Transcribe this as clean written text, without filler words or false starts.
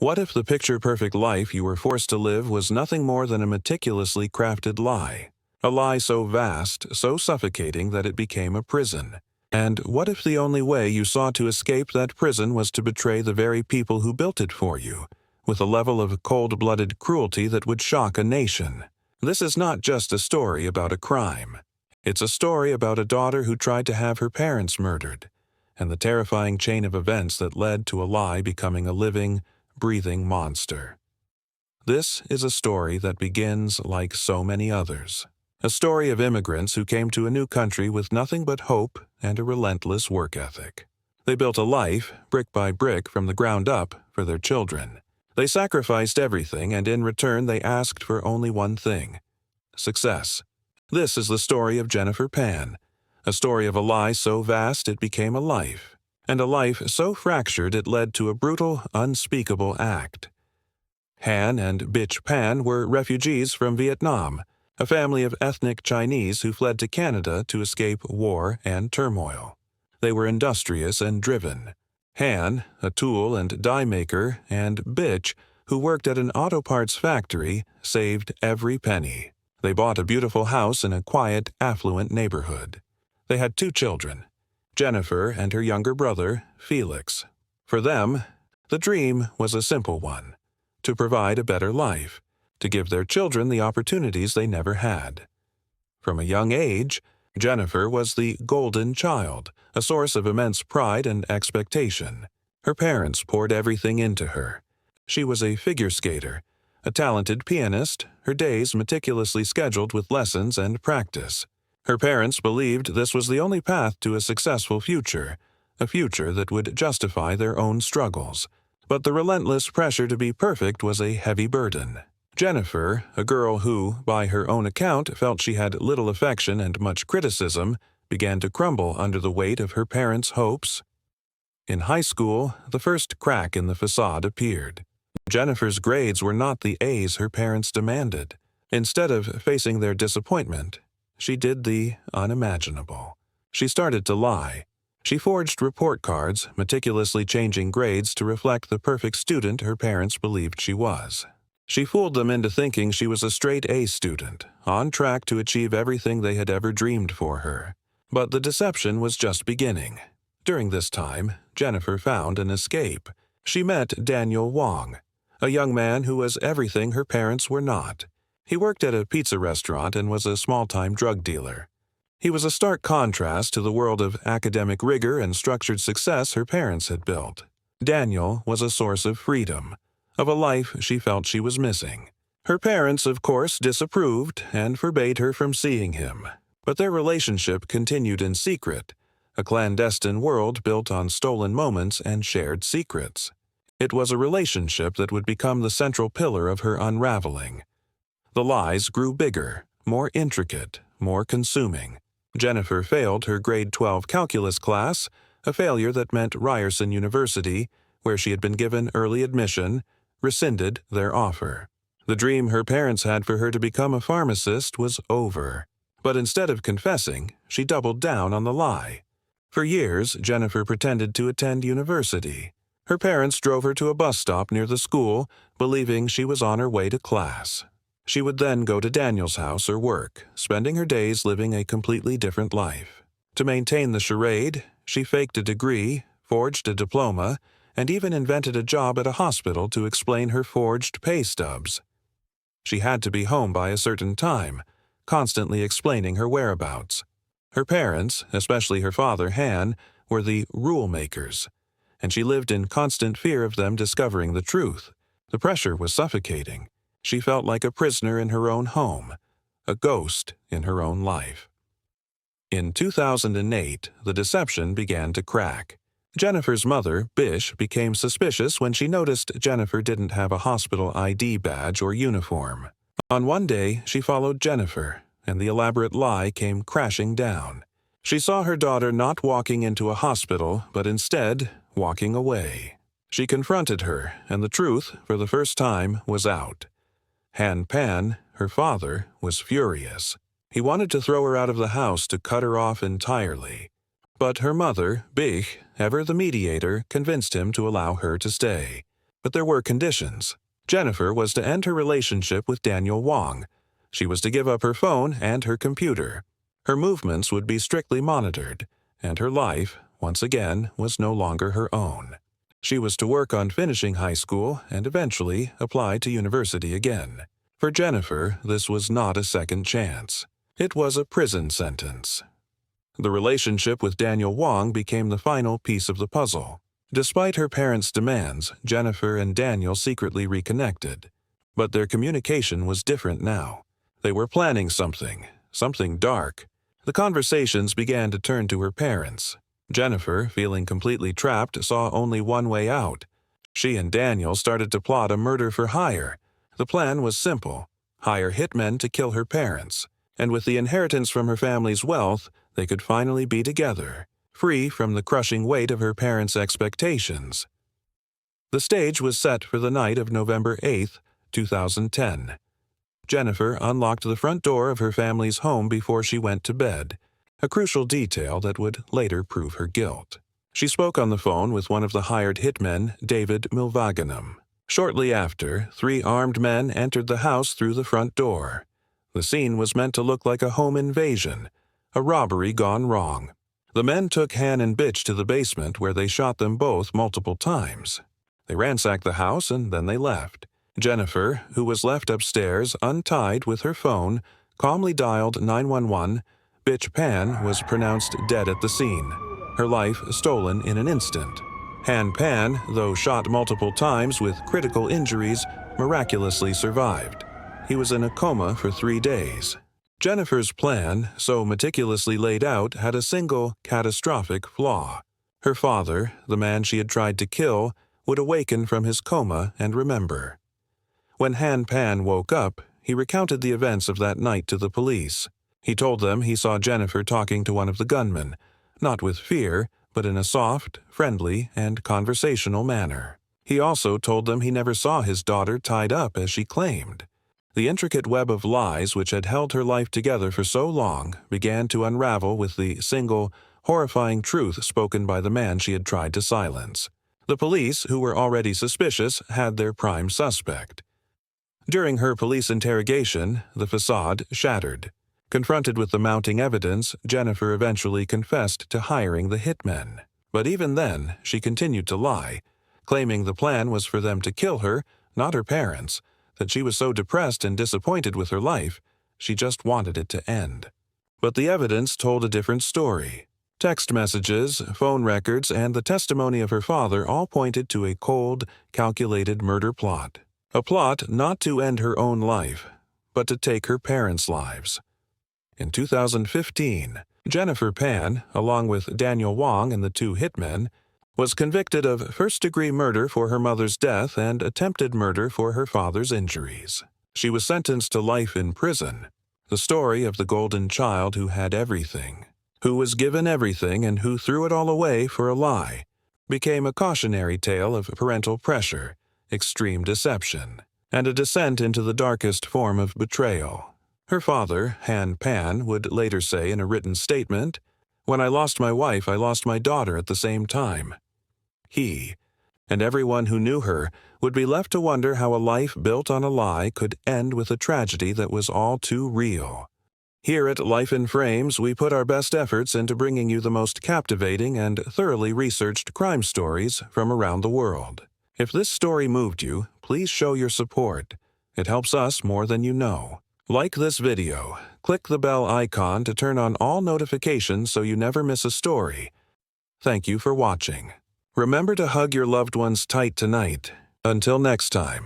What if the picture-perfect life you were forced to live was nothing more than a meticulously crafted lie? A lie so vast, so suffocating that it became a prison. And what if the only way you saw to escape that prison was to betray the very people who built it for you, with a level of cold-blooded cruelty that would shock a nation? This is not just a story about a crime. It's a story about a daughter who tried to have her parents murdered, and the terrifying chain of events that led to a lie becoming a living, breathing monster. This is a story that begins like so many others. A story of immigrants who came to a new country with nothing but hope and a relentless work ethic. They built a life, brick by brick from the ground up, for their children. They sacrificed everything, and in return they asked for only one thing: success. This is the story of Jennifer Pan, a story of a lie so vast it became a life, and a life so fractured it led to a brutal, unspeakable act. Han and Bitch Pan were refugees from Vietnam, a family of ethnic Chinese who fled to Canada to escape war and turmoil. They were industrious and driven. Han, a tool and die maker, and Bitch, who worked at an auto parts factory, saved every penny. They bought a beautiful house in a quiet, affluent neighborhood. They had 2 children, Jennifer and her younger brother, Felix. For them, the dream was a simple one: to provide a better life, to give their children the opportunities they never had. From a young age, Jennifer was the golden child, a source of immense pride and expectation. Her parents poured everything into her. She was a figure skater, a talented pianist, her days meticulously scheduled with lessons and practice. Her parents believed this was the only path to a successful future, a future that would justify their own struggles. But the relentless pressure to be perfect was a heavy burden. Jennifer, a girl who, by her own account, felt she had little affection and much criticism, began to crumble under the weight of her parents' hopes. In high school, the first crack in the facade appeared. Jennifer's grades were not the A's her parents demanded. Instead of facing their disappointment, she did the unimaginable. She started to lie. She forged report cards, meticulously changing grades to reflect the perfect student her parents believed she was. She fooled them into thinking she was a straight A student, on track to achieve everything they had ever dreamed for her. But the deception was just beginning. During this time, Jennifer found an escape. She met Daniel Wong, a young man who was everything her parents were not. He worked at a pizza restaurant and was a small-time drug dealer. He was a stark contrast to the world of academic rigor and structured success her parents had built. Daniel was a source of freedom, of a life she felt she was missing. Her parents, of course, disapproved and forbade her from seeing him, but their relationship continued in secret, a clandestine world built on stolen moments and shared secrets. It was a relationship that would become the central pillar of her unraveling. The lies grew bigger, more intricate, more consuming. Jennifer failed her grade 12 calculus class, a failure that meant Ryerson University, where she had been given early admission, rescinded their offer. The dream her parents had for her to become a pharmacist was over. But instead of confessing, she doubled down on the lie. For years, Jennifer pretended to attend university. Her parents drove her to a bus stop near the school, believing she was on her way to class. She would then go to Daniel's house or work, spending her days living a completely different life. To maintain the charade, she faked a degree, forged a diploma, and even invented a job at a hospital to explain her forged pay stubs. She had to be home by a certain time, constantly explaining her whereabouts. Her parents, especially her father, Han, were the rule makers, and she lived in constant fear of them discovering the truth. The pressure was suffocating. She felt like a prisoner in her own home, a ghost in her own life. In 2008, the deception began to crack. Jennifer's mother, Bish, became suspicious when she noticed Jennifer didn't have a hospital ID badge or uniform. On one day, she followed Jennifer, and the elaborate lie came crashing down. She saw her daughter not walking into a hospital, but instead walking away. She confronted her, and the truth, for the first time, was out. Han Pan, her father, was furious. He wanted to throw her out of the house, to cut her off entirely. But her mother, Bich, ever the mediator, convinced him to allow her to stay. But there were conditions. Jennifer was to end her relationship with Daniel Wong. She was to give up her phone and her computer. Her movements would be strictly monitored, and her life, once again, was no longer her own. She was to work on finishing high school and eventually apply to university again. For Jennifer, this was not a second chance. It was a prison sentence. The relationship with Daniel Wong became the final piece of the puzzle. Despite her parents' demands, Jennifer and Daniel secretly reconnected. But their communication was different now. They were planning something dark. The conversations began to turn to her parents. Jennifer, feeling completely trapped, saw only one way out. She and Daniel started to plot a murder for hire. The plan was simple: hire hitmen to kill her parents. And with the inheritance from her family's wealth, they could finally be together, free from the crushing weight of her parents' expectations. The stage was set for the night of November 8, 2010. Jennifer unlocked the front door of her family's home before she went to bed, a crucial detail that would later prove her guilt. She spoke on the phone with one of the hired hitmen, David Milvaganam. Shortly after, 3 armed men entered the house through the front door. The scene was meant to look like a home invasion, a robbery gone wrong. The men took Han and Bitch to the basement where they shot them both multiple times. They ransacked the house and then they left. Jennifer, who was left upstairs untied with her phone, calmly dialed 911. Bitch Pan was pronounced dead at the scene, her life stolen in an instant. Han Pan, though shot multiple times with critical injuries, miraculously survived. He was in a coma for 3 days. Jennifer's plan, so meticulously laid out, had a single catastrophic flaw. Her father, the man she had tried to kill, would awaken from his coma and remember. When Han Pan woke up, he recounted the events of that night to the police. He told them he saw Jennifer talking to one of the gunmen, not with fear, but in a soft, friendly, and conversational manner. He also told them he never saw his daughter tied up as she claimed. The intricate web of lies which had held her life together for so long began to unravel with the single, horrifying truth spoken by the man she had tried to silence. The police, who were already suspicious, had their prime suspect. During her police interrogation, the facade shattered. Confronted with the mounting evidence, Jennifer eventually confessed to hiring the hitmen. But even then, she continued to lie, claiming the plan was for them to kill her, not her parents, that she was so depressed and disappointed with her life, she just wanted it to end. But the evidence told a different story. Text messages, phone records, and the testimony of her father all pointed to a cold, calculated murder plot. A plot not to end her own life, but to take her parents' lives. In 2015, Jennifer Pan, along with Daniel Wong and the 2 hitmen, was convicted of first-degree murder for her mother's death and attempted murder for her father's injuries. She was sentenced to life in prison, the story of the golden child who had everything, who was given everything and who threw it all away for a lie, became a cautionary tale of parental pressure, extreme deception, and a descent into the darkest form of betrayal. Her father, Han Pan, would later say in a written statement, "When I lost my wife, I lost my daughter at the same time." He, and everyone who knew her, would be left to wonder how a life built on a lie could end with a tragedy that was all too real. Here at Life in Frames, we put our best efforts into bringing you the most captivating and thoroughly researched crime stories from around the world. If this story moved you, please show your support. It helps us more than you know. Like this video, click the bell icon to turn on all notifications so you never miss a story. Thank you for watching. Remember to hug your loved ones tight tonight. Until next time.